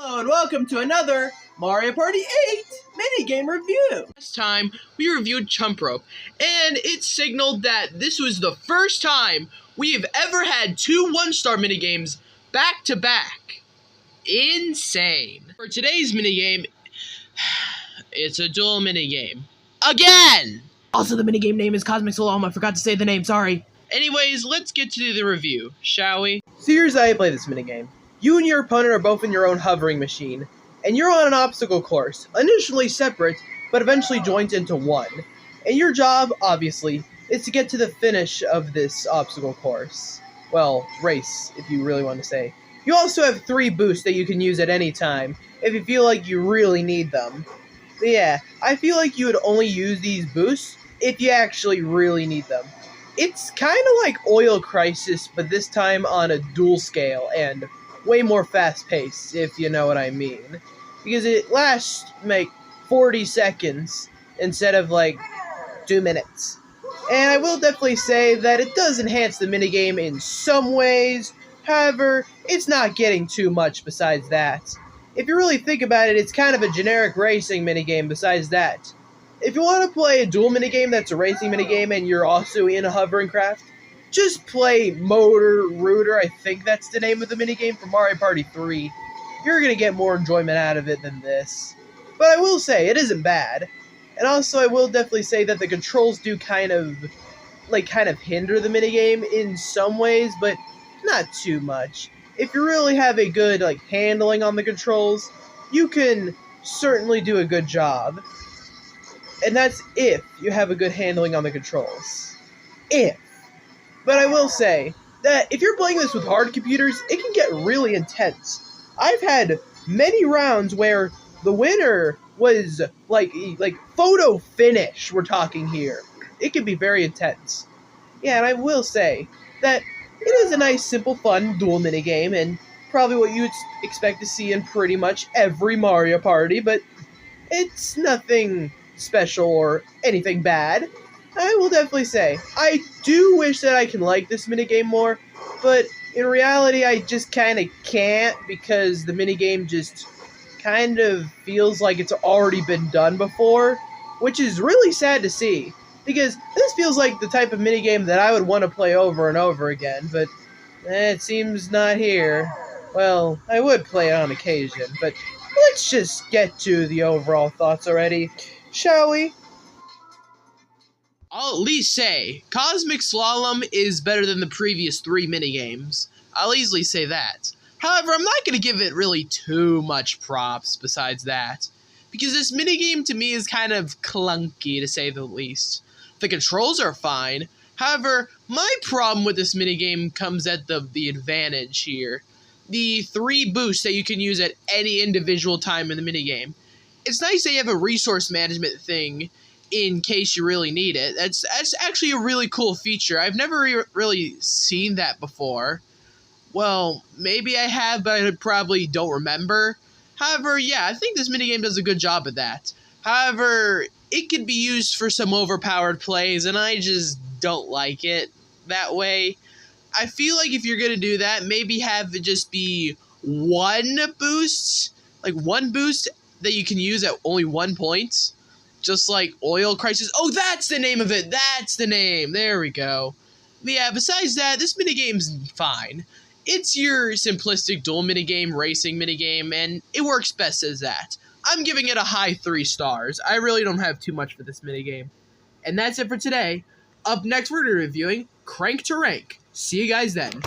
Hello and welcome to another Mario Party 8 minigame review. Last time, we reviewed Chump Rope, and it signaled that this was the first time we have ever had two one-star minigames back-to-back. Insane. For today's minigame, it's a dual minigame. Again! Also, the minigame name is Cosmic Slalom. I forgot to say the name, sorry. Anyways, let's get to the review, shall we? So here's how you play this minigame. You and your opponent are both in your own hovering machine, and you're on an obstacle course, initially separate, but eventually joined into one. And your job, obviously, is to get to the finish of this obstacle course. Well, race, if you really want to say. You also have 3 boosts that you can use at any time, if you feel like you really need them. But yeah, I feel like you would only use these boosts if you actually really need them. It's kind of like Oil Crisis, but this time on a dual scale, and way more fast-paced, if you know what I mean. Because it lasts, like, 40 seconds instead of, 2 minutes. And I will definitely say that it does enhance the minigame in some ways. However, it's not getting too much besides that. If you really think about it, it's kind of a generic racing minigame besides that. If you want to play a dual minigame that's a racing minigame and you're also in a hovering craft, just play Motor Rooter, I think that's the name of the minigame for Mario Party 3. You're going to get more enjoyment out of it than this. But I will say, it isn't bad. And also, I will definitely say that the controls do kind of hinder the minigame in some ways, but not too much. If you really have a good, handling on the controls, you can certainly do a good job. And that's if you have a good handling on the controls. If. But I will say that if you're playing this with hard computers, it can get really intense. I've had many rounds where the winner was photo finish, we're talking here. It can be very intense. Yeah, and I will say that it is a nice, simple, fun dual minigame, and probably what you'd expect to see in pretty much every Mario Party, but it's nothing special or anything bad. I will definitely say, I do wish that I can like this minigame more, but in reality I just kind of can't because the minigame just kind of feels like it's already been done before, which is really sad to see, because this feels like the type of minigame that I would want to play over and over again, but it seems not here. Well, I would play it on occasion, but let's just get to the overall thoughts already, shall we? I'll at least say, Cosmic Slalom is better than the previous 3 minigames. I'll easily say that. However, I'm not going to give it really too much props besides that, because this minigame to me is kind of clunky, to say the least. The controls are fine. However, my problem with this minigame comes at the advantage here. The 3 boosts that you can use at any individual time in the minigame. It's nice that you have a resource management thing in case you really need it. That's actually a really cool feature. I've never really seen that before. Well, maybe I have, but I probably don't remember. However, yeah, I think this minigame does a good job of that. However, it could be used for some overpowered plays, and I just don't like it that way. I feel like if you're going to do that, maybe have it just be one boost that you can use at only 1 point. Just like Oil Crisis. Oh, that's the name of it! That's the name! There we go. But yeah, besides that, this minigame's fine. It's your simplistic dual minigame, racing minigame, and it works best as that. I'm giving it a high 3 stars. I really don't have too much for this minigame. And that's it for today. Up next, we're going to be reviewing Crank to Rank. See you guys then.